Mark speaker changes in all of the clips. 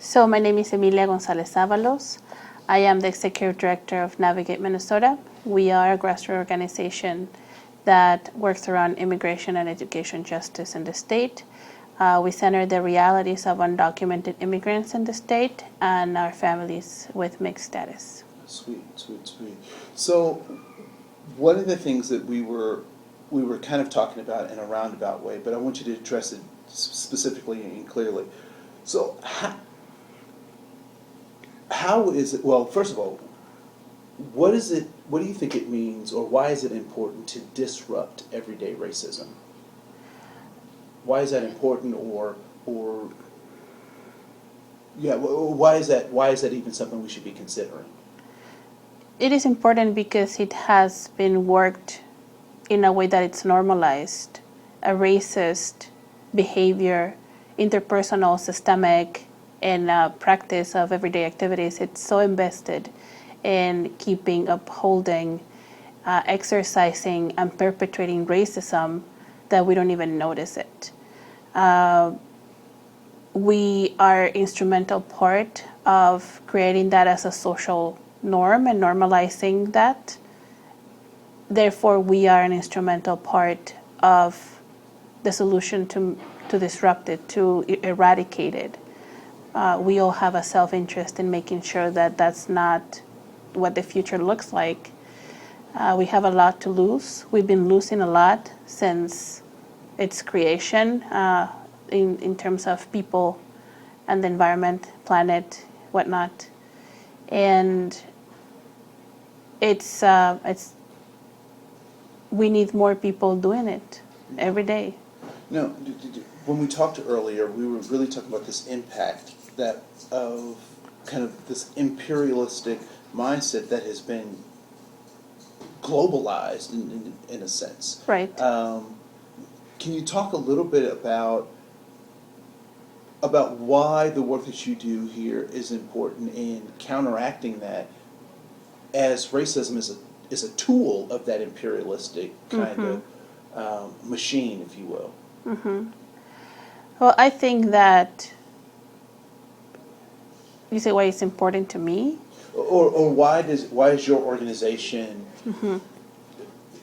Speaker 1: So my name is Emilia Gonzalez Avalos. I am the Executive Director of Navigate Minnesota. We are a grassroots organization that works around immigration and education justice in the state. We center the realities of undocumented immigrants in the state and our families with mixed status.
Speaker 2: Sweet. So one of the things that we were kind of talking about in a roundabout way, but I want you to address it specifically and clearly. So how is it, well, first of all, what do you think it means, or why is it important to disrupt everyday racism? Why is that important, or yeah, why is that even something we should be considering?
Speaker 1: It is important because it has been worked in a way that it's normalized. A racist behavior, interpersonal, systemic, and practice of everyday activities, it's so invested in keeping, upholding, exercising, and perpetrating racism that we don't even notice it. We are instrumental part of creating that as a social norm and normalizing that. Therefore, we are an instrumental part of the solution to disrupt it, to eradicate it. We all have a self-interest in making sure that that's not what the future looks like. We have a lot to lose. We've been losing a lot since its creation in terms of people and the environment, planet, whatnot. And it's we need more people doing it every day.
Speaker 2: Now, when we talked earlier, we were really talking about this impact that of kind of this imperialistic mindset that has been globalized in a sense.
Speaker 1: Right.
Speaker 2: Can you talk a little bit about why the work that you do here is important in counteracting that, as racism is a tool of that imperialistic kind of machine, if you will?
Speaker 1: Mm-hmm. Well, I think that you say why it's important to me,
Speaker 2: or why is your organization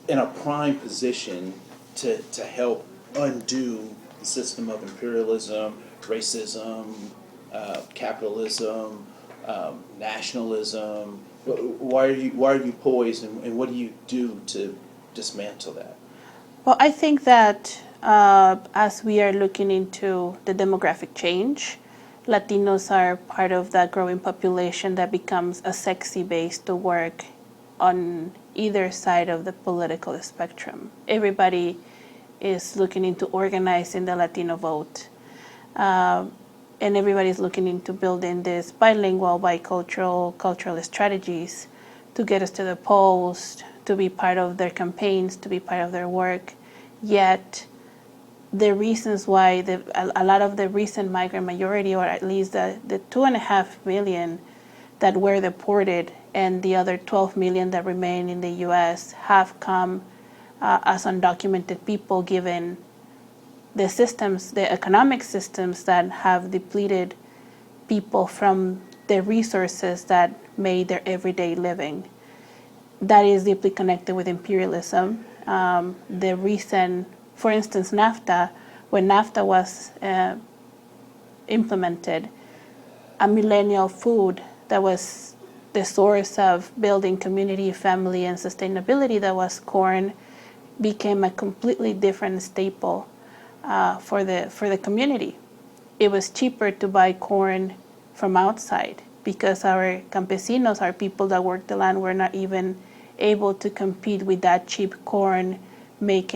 Speaker 2: in a prime position to help undo the system of imperialism, racism, capitalism, nationalism? Why are you poised, and what do you do to dismantle that?
Speaker 1: Well, I think that as we are looking into the demographic change, Latinos are part of that growing population that becomes a sexy base to work on either side of the political spectrum. Everybody is looking into organizing the Latino vote. And everybody's looking into building this bilingual, bicultural, cultural strategies to get us to the polls, to be part of their campaigns, to be part of their work. Yet the reasons why a lot of the recent migrant majority, or at least the 2.5 million that were deported and the other 12 million that remain in the U.S. have come as undocumented people, given the systems, the economic systems that have depleted people from the resources that made their everyday living. That is deeply connected with imperialism. The reason, for instance, NAFTA, when NAFTA was implemented, a millennial food that was the source of building community, family, and sustainability, that was corn, became a completely different staple for the community. It was cheaper to buy corn from outside because our campesinos, our people that work the land, were not even able to compete with that cheap corn made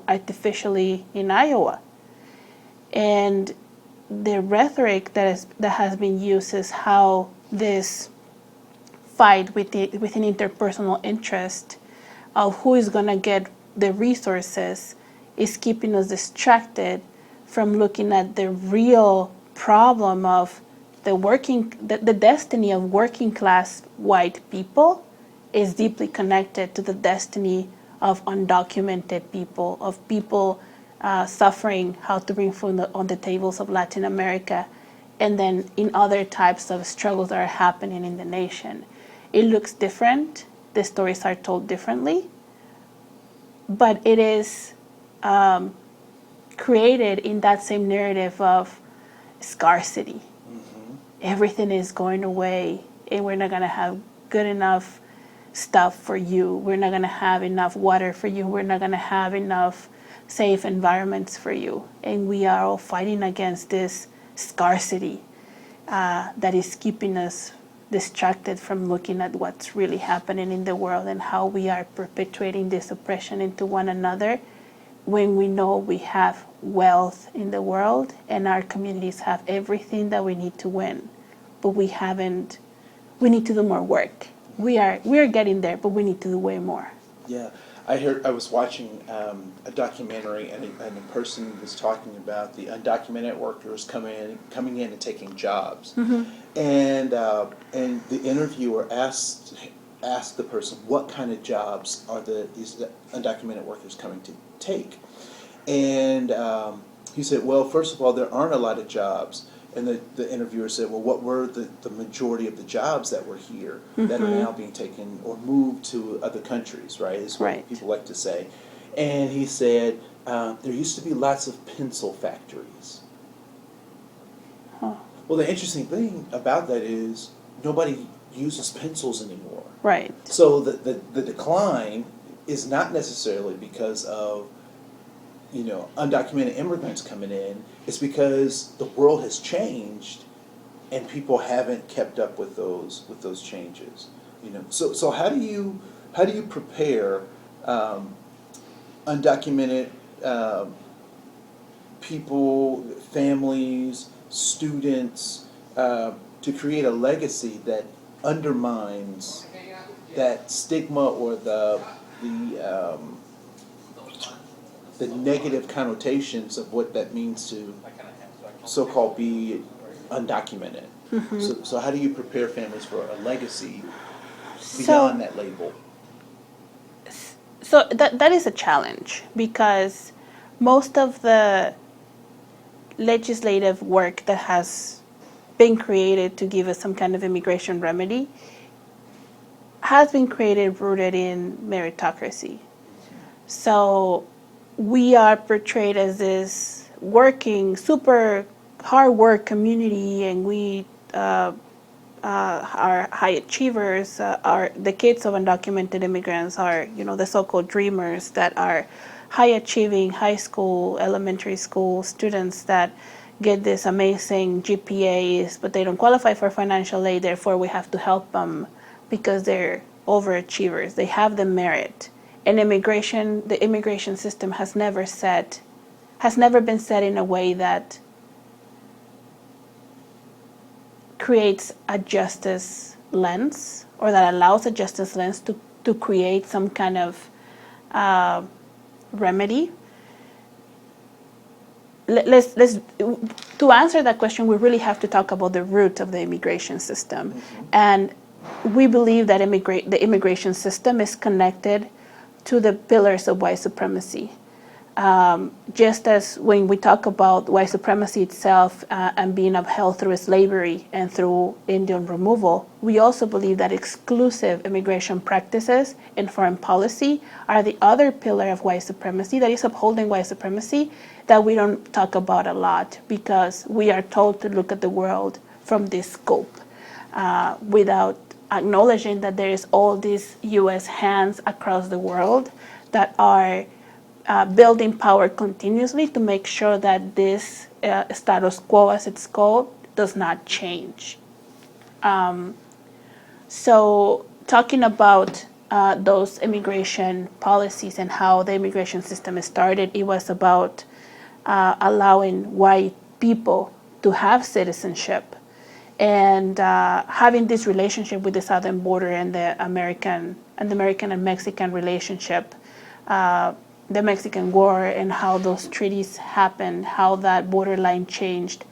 Speaker 1: artificially in Iowa. And the rhetoric that has been used is how this fight within interpersonal interest of who is going to get the resources is keeping us distracted from looking at the real problem of the destiny of working class white people is deeply connected to the destiny of undocumented people, of people suffering how to bring food on the tables of Latin America and then in other types of struggles that are happening in the nation. It looks different. The stories are told differently, but it is created in that same narrative of scarcity. Everything is going away, and we're not going to have good enough stuff for you. We're not going to have enough water for you. We're not going to have enough safe environments for you. And we are all fighting against this scarcity that is keeping us distracted from looking at what's really happening in the world and how we are perpetuating this oppression into one another when we know we have wealth in the world and our communities have everything that we need to win. But we need to do more work. We are getting there, but we need to do way more.
Speaker 2: Yeah, I was watching a documentary, and a person was talking about the undocumented workers coming in and taking jobs, and the interviewer asked the person, what kind of jobs are these undocumented workers coming to take, and he said, well, first of all, there aren't a lot of jobs. And the interviewer said, well, what were the majority of the jobs that were here that are now being taken or moved to other countries, right, is what people like to say. And he said, there used to be lots of pencil factories.
Speaker 1: Huh.
Speaker 2: Well, the interesting thing about that is nobody uses pencils anymore.
Speaker 1: Right.
Speaker 2: So the decline is not necessarily because of undocumented immigrants coming in. It's because the world has changed, and people haven't kept up with those changes. So how do you prepare undocumented people, families, students to create a legacy that undermines that stigma or the negative connotations of what that means to so-called be undocumented. So how do you prepare families for a legacy beyond that label?
Speaker 1: So that is a challenge, because most of the legislative work that has been created to give us some kind of immigration remedy has been created rooted in meritocracy. So we are portrayed as this working, super hard work community, and we are high achievers. The kids of undocumented immigrants are, the so-called dreamers that are high achieving high school, elementary school students that get this amazing GPAs, but they don't qualify for financial aid. Therefore, we have to help them because they're overachievers. They have the merit. And the immigration system has never been set in a way that creates a justice lens, or that allows a justice lens to create some kind of remedy. To answer that question, we really have to talk about the root of the immigration system. And we believe that the immigration system is connected to the pillars of white supremacy. Just as when we talk about white supremacy itself and being upheld through slavery and through Indian removal, we also believe that exclusive immigration practices and foreign policy are the other pillar of white supremacy that is upholding white supremacy that we don't talk about a lot, because we are told to look at the world from this scope without acknowledging that there is all these U.S. hands across the world that are building power continuously to make sure that this status quo, as it's called, does not change. So talking about those immigration policies and how the immigration system started, it was about allowing white people to have citizenship and having this relationship with the southern border and the American and Mexican relationship, the Mexican War and how those treaties happened, how that borderline changed.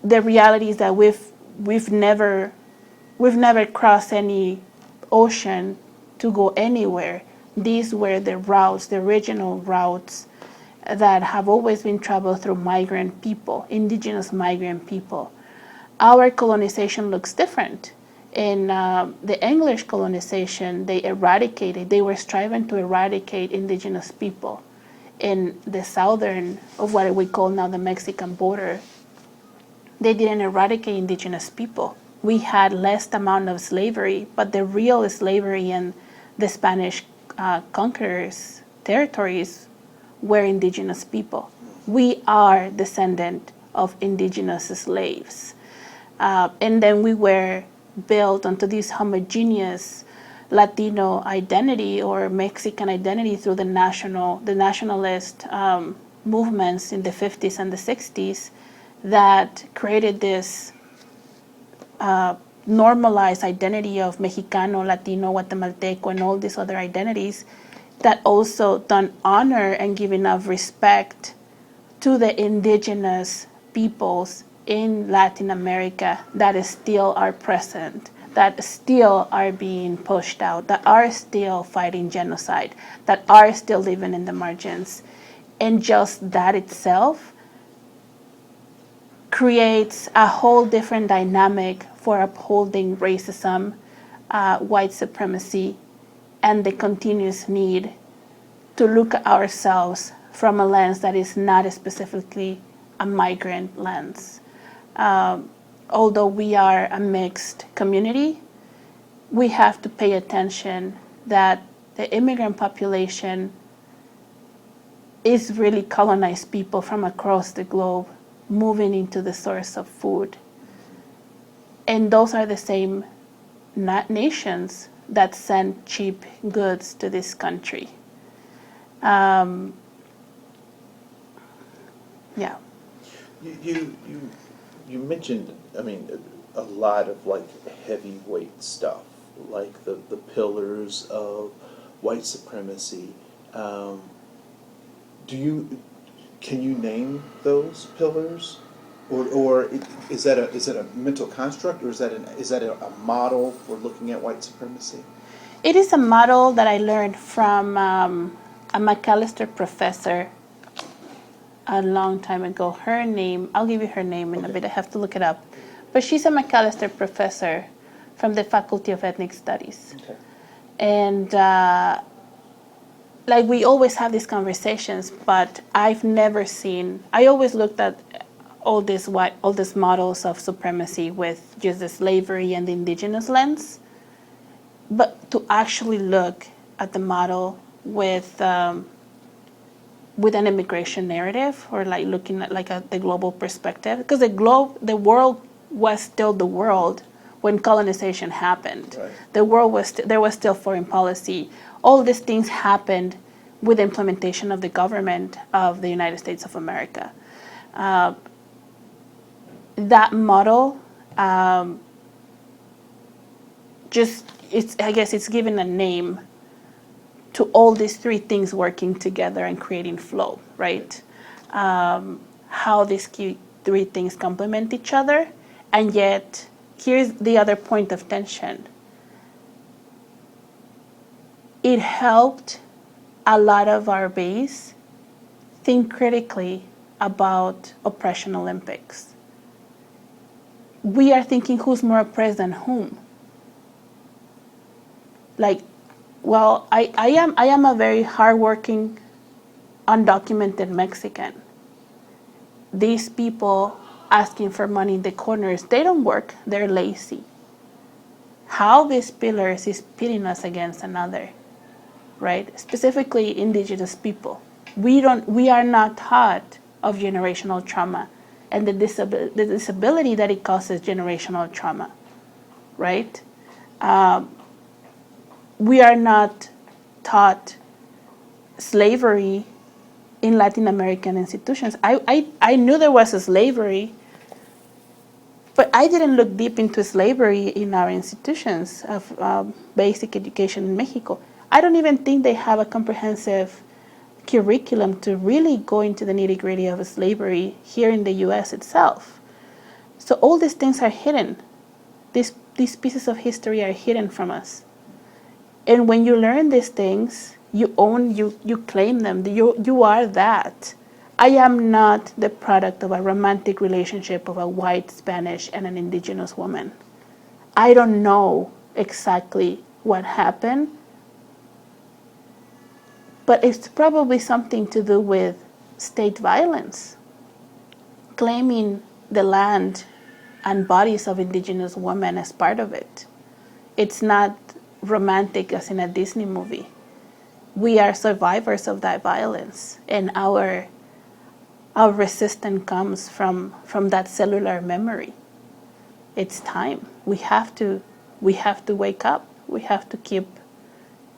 Speaker 1: The reality is that we've never crossed any ocean to go anywhere. These were the routes, the original routes that have always been traveled through migrant people, indigenous migrant people. Our colonization looks different. In the English colonization, they were striving to eradicate indigenous people. In the southern, of what we call now the Mexican border, they didn't eradicate indigenous people. We had less amount of slavery, but the real slavery in the Spanish conquerors' territories were indigenous people. We are descendant of indigenous slaves. And then we were built onto this homogeneous Latino identity or Mexican identity through the nationalist movements in the 50s and the 60s that created this normalized identity of Mexicano, Latino, Guatemalteco, and all these other identities that also don't honor and give enough respect to the indigenous peoples in Latin America that still are present, that still are being pushed out, that are still fighting genocide, that are still living in the margins. And just that itself creates a whole different dynamic for upholding racism, white supremacy, and the continuous need to look at ourselves from a lens that is not specifically a migrant lens. Although we are a mixed community, we have to pay attention that the immigrant population is really colonized people from across the globe moving into the source of food. And those are the same nations that send cheap goods to this country. Yeah.
Speaker 2: You mentioned, I mean, a lot of like heavyweight stuff, like the pillars of white supremacy. Can you name those pillars, or is that a mental construct, or is that a model for looking at white supremacy?
Speaker 1: It is a model that I learned from a McAllister professor a long time ago. Her name, I'll give you her name in a bit, I have to look it up. But she's a McAllister professor from the Faculty of Ethnic Studies.
Speaker 2: Okay.
Speaker 1: And like we always have these conversations, but I've never seen, I always looked at all these models of supremacy with just the slavery and the indigenous lens. But to actually look at the model with an immigration narrative, or like looking at like the global perspective, because the world was still the world when colonization happened.
Speaker 2: Right.
Speaker 1: The world there was still foreign policy. All these things happened with the implementation of the government of the United States of America. That model I guess it's given a name to all these three things working together and creating flow, right? How these three things complement each other, and yet here's the other point of tension. It helped a lot of our base think critically about oppression Olympics. We are thinking who's more oppressed than whom. Like, well, I am a very hardworking, undocumented Mexican. These people asking for money in the corners, they don't work, they're lazy. How these pillars is pitting us against another, right? Specifically indigenous people. We are not taught of generational trauma and the disability that it causes generational trauma, right? We are not taught slavery in Latin American institutions. I knew there was a slavery, but I didn't look deep into slavery in our institutions of basic education in Mexico. I don't even think they have a comprehensive curriculum to really go into the nitty-gritty of slavery here in the U.S. itself. So all these things are hidden. These pieces of history are hidden from us. And when you learn these things, You own, you claim them. You are that. I am not the product of a romantic relationship of a white Spanish and an indigenous woman. I don't know exactly what happened, but it's probably something to do with state violence, claiming the land and bodies of indigenous women as part of it. It's not romantic as in a Disney movie. We are survivors of that violence, and our resistance comes from that cellular memory. It's time. We have to wake up. We have to keep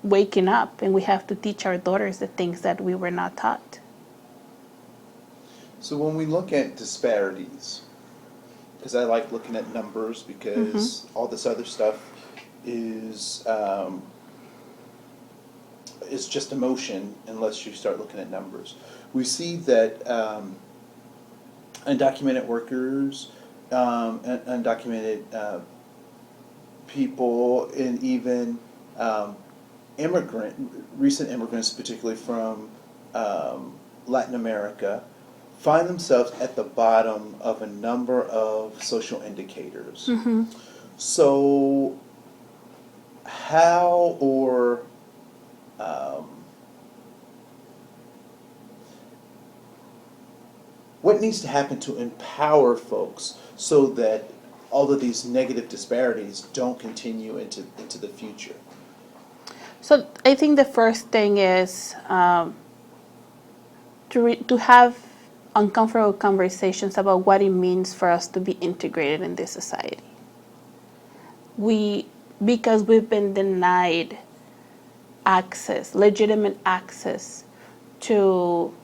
Speaker 1: waking up, and we have to teach our daughters the things that we were not taught.
Speaker 2: So when we look at disparities, because I like looking at numbers, because all this other stuff is just emotion unless you start looking at numbers. We see that undocumented workers, undocumented people, and even recent immigrants, particularly from Latin America, find themselves at the bottom of a number of social indicators. So how or what needs to happen to empower folks so that all of these negative disparities don't continue into the future?
Speaker 1: So I think the first thing is to have uncomfortable conversations about what it means for us to be integrated in this society. Because we've been denied access, legitimate access to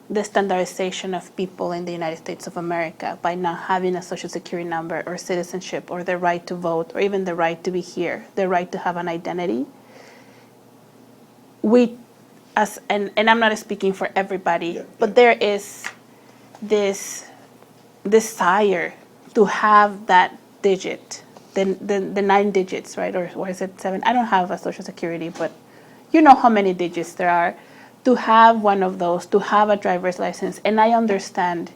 Speaker 1: the standardization of people in the United States of America by not having a social security number or citizenship or the right to vote or even the right to be here, the right to have an identity. And I'm not speaking for everybody, but there is this desire to have that digit, the 9 digits, right? Or is it 7? I don't have a social security, but you know how many digits there are. To have one of those, to have a driver's license. And I understand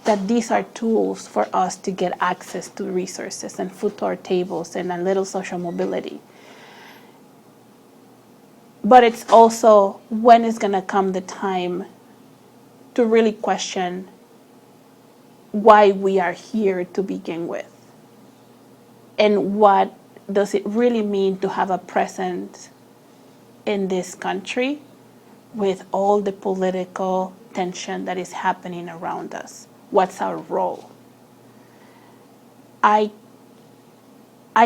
Speaker 1: that these are tools for us to get access to resources and food to our tables and a little social mobility. But it's also when is going to come the time to really question why we are here to begin with. And what does it really mean to have a presence in this country with all the political tension that is happening around us? What's our role? I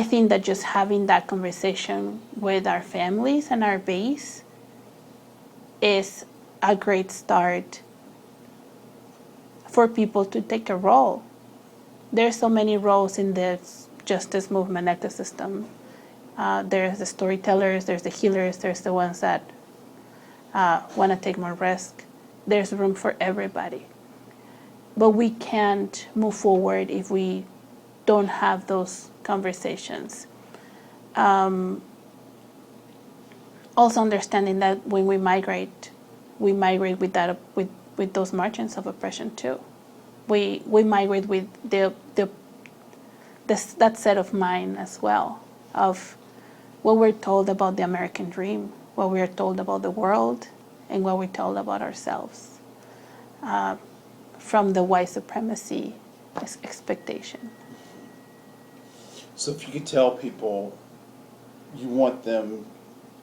Speaker 1: think that just having that conversation with our families and our base is a great start for people to take a role. There's so many roles in this justice movement ecosystem. There's the storytellers, there's the healers, there's the ones that want to take more risk. There's room for everybody. But we can't move forward if we don't have those conversations. Also understanding that when we migrate with that with those margins of oppression too. We migrate with that set of mind as well of what we're told about the American dream, what we're told about the world, and what we're told about ourselves from the white supremacy expectation.
Speaker 2: So if you could tell people you want them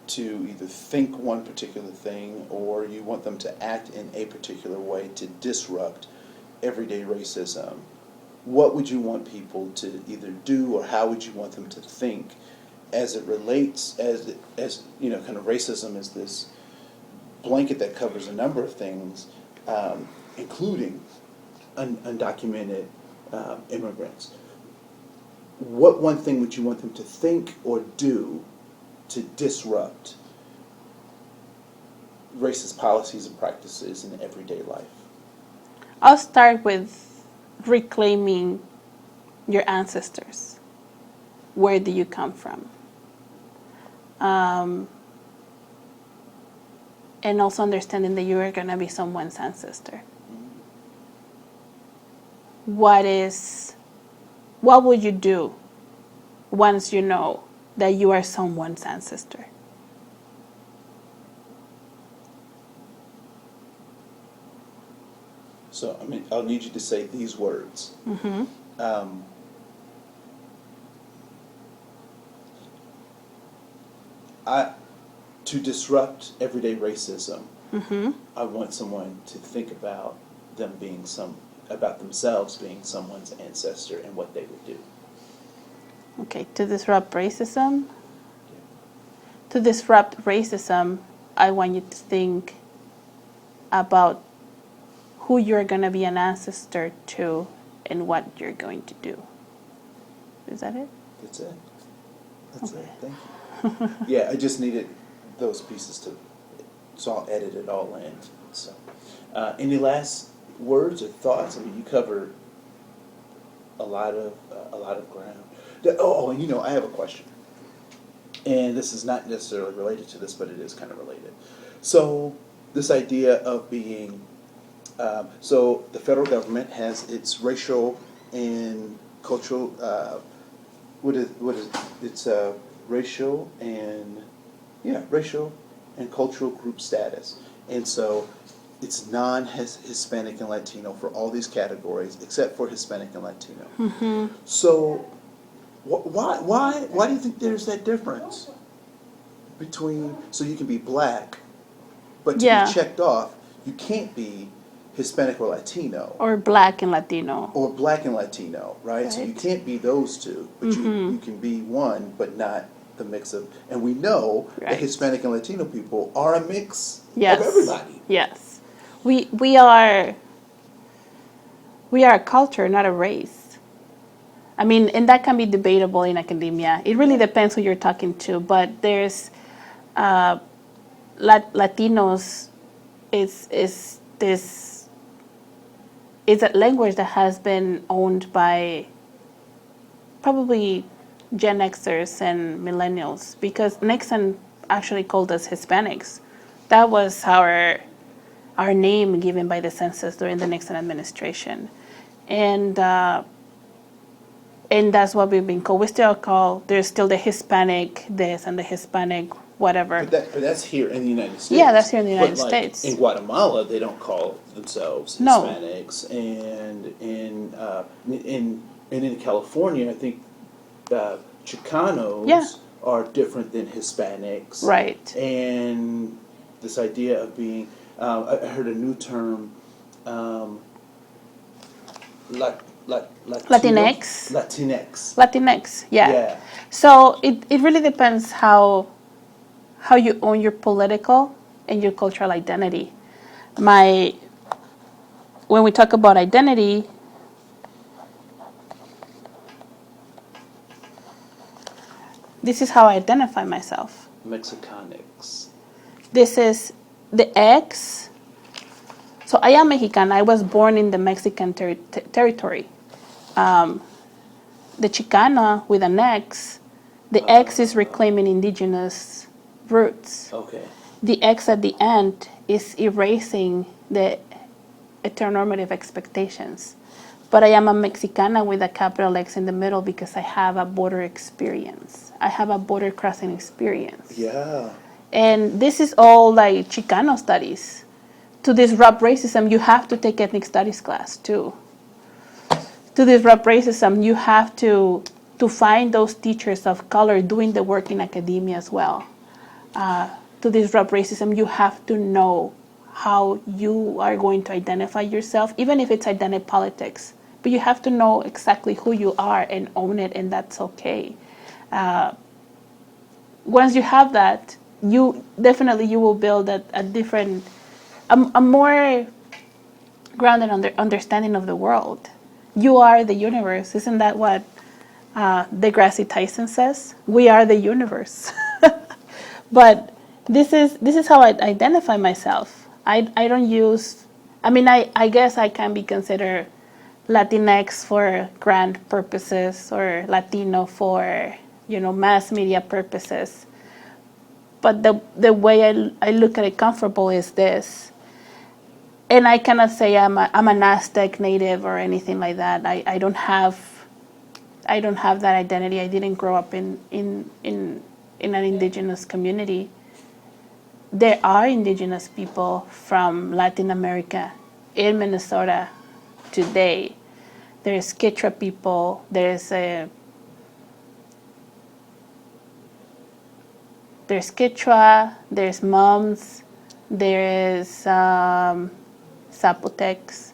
Speaker 2: to either think one particular thing or you want them to act in a particular way to disrupt everyday racism, what would you want people to either do, or how would you want them to think as it relates, as you know, kind of racism is this blanket that covers a number of things, including undocumented immigrants. What one thing would you want them to think or do to disrupt racist policies and practices in everyday life?
Speaker 1: I'll start with reclaiming your ancestors. Where do you come from? and also understanding that you are going to be someone's ancestor. What would you do once you know that you are someone's ancestor?
Speaker 2: So, I mean, I'll need you to say these words. To disrupt everyday racism, I want someone to think about about themselves being someone's ancestor and what they would do.
Speaker 1: Okay, to disrupt racism. To disrupt racism, I want you to think about who you're going to be an ancestor to and what you're going to do. Is that it?
Speaker 2: That's it. That's it. Thank you. Yeah, I just needed those pieces so I'll edit it all in. So, any last words or thoughts? I mean, you covered a lot of ground. And you know, I have a question, and this is not necessarily related to this, but it is kind of related. So, this idea of being so the federal government has its racial and cultural it's racial and cultural group status, and so it's non-Hispanic and Latino for all these categories except for Hispanic and Latino. So why do you think there's that difference between, so you can be black, but to be checked off, you can't be Hispanic or Latino.
Speaker 1: Or black and Latino.
Speaker 2: Or black and Latino, right? So you can't be those two, but you can be one, but not the mix of, and we know that Hispanic and Latino people are a mix of everybody.
Speaker 1: Yes. We are a culture, not a race. I mean, and that can be debatable in academia. It really depends who you're talking to, but there's Latinos is a language that has been owned by probably Gen Xers and millennials, because Nixon actually called us Hispanics. That was our name given by the census during the Nixon administration. And that's what we've been called. We still call, there's still the Hispanic this and the Hispanic whatever.
Speaker 2: But that's here in the United States.
Speaker 1: Yeah, that's here in the United States.
Speaker 2: In Guatemala, they don't call themselves Hispanics. And in California, I think Chicanos are different than Hispanics.
Speaker 1: Right.
Speaker 2: And this idea of being, I heard a new term,
Speaker 1: Latinx, yeah. So it really depends how you own your political and your cultural identity. When we talk about identity, this is how I identify myself.
Speaker 2: Mexicanics.
Speaker 1: This is the X. So I am Mexican. I was born in the Mexican territory. The Chicana with an X, the X is reclaiming indigenous roots.
Speaker 2: Okay.
Speaker 1: The X at the end is erasing the heteronormative expectations. But I am a Mexicana with a capital X in the middle because I have a border experience. I have a border crossing experience.
Speaker 2: Yeah.
Speaker 1: And this is all like Chicano studies. To disrupt racism, you have to take ethnic studies class too. To disrupt racism, you have to find those teachers of color doing the work in academia as well. To disrupt racism, you have to know how you are going to identify yourself, even if it's identity politics. But you have to know exactly who you are and own it, and that's okay. Once you have that, you will build a more grounded understanding of the world. You are the universe. Isn't that what Degrassi Tyson says? We are the universe. But this is how I identify myself. I don't use, I guess I can be considered Latinx for grand purposes or Latino for, mass media purposes. But the way I look at it comfortable is this. And I cannot say I'm an Aztec native or anything like that. I don't have that identity. I didn't grow up in an indigenous community. There are indigenous people from Latin America in Minnesota today. There's Quechua people. There's Quechua. There's Mums. There is Zapotecs.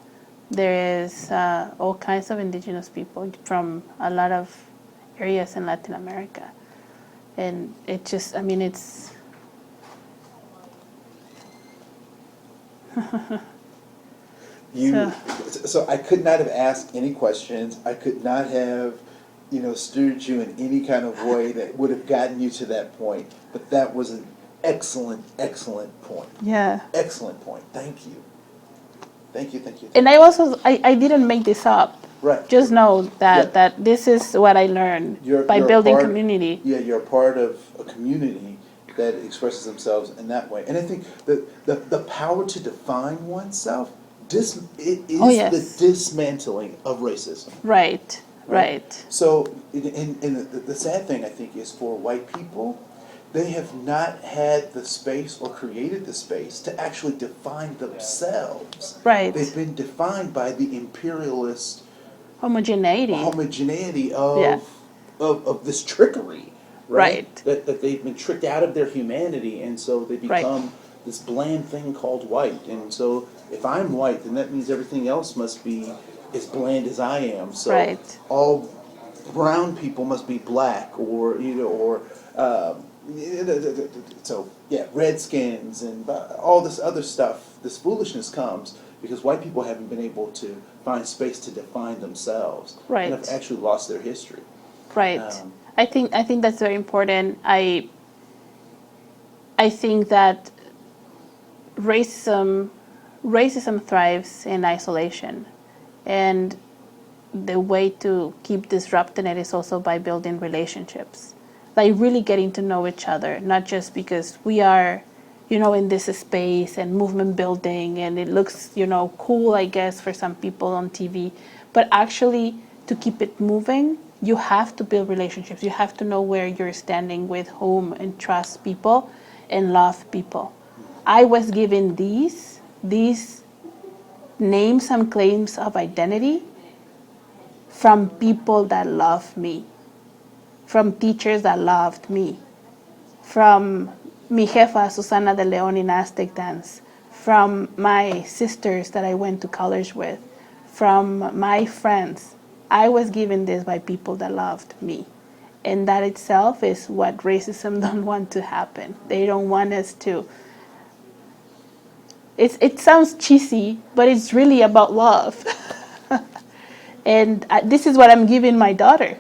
Speaker 1: There is all kinds of indigenous people from a lot of areas in Latin America. And it just, I mean, it's...
Speaker 2: So I could not have asked any questions. I could not have, steered you in any kind of way that would have gotten you to that point. But that was an excellent, excellent point.
Speaker 1: Yeah.
Speaker 2: Excellent point. Thank you. Thank you.
Speaker 1: And I didn't make this up.
Speaker 2: Right.
Speaker 1: Just know that this is what I learned by building community.
Speaker 2: Yeah, you're a part of a community that expresses themselves in that way. And I think the power to define oneself is the dismantling of racism.
Speaker 1: Right.
Speaker 2: So, and the sad thing, I think, is for white people, they have not had the space or created the space to actually define themselves.
Speaker 1: Right.
Speaker 2: They've been defined by the imperialist
Speaker 1: homogeneity
Speaker 2: of this trickery,
Speaker 1: right?
Speaker 2: That they've been tricked out of their humanity, and so they become this bland thing called white. And so if I'm white, then that means everything else must be as bland as I am. So all brown people must be black, or Redskins and all this other stuff. This foolishness comes because white people haven't been able to find space to define themselves, and have actually lost their history.
Speaker 1: Right. I think that's very important. I think that racism thrives in isolation, and the way to keep disrupting it is also by building relationships, like really getting to know each other, not just because we are, in this space and movement building, and it looks, cool, I guess, for some people on TV, but actually to keep it moving, you have to build relationships. You have to know where you're standing with whom, and trust people and love people. I was given these names and claims of identity from people that love me, from teachers that loved me, from mi jefa Susana de Leon in Aztec dance, from my sisters that I went to college with, from my friends. I was given this by people that loved me. And that itself is what racism don't want to happen. They don't want us to... It sounds cheesy, but it's really about love. And this is what I'm giving my daughter.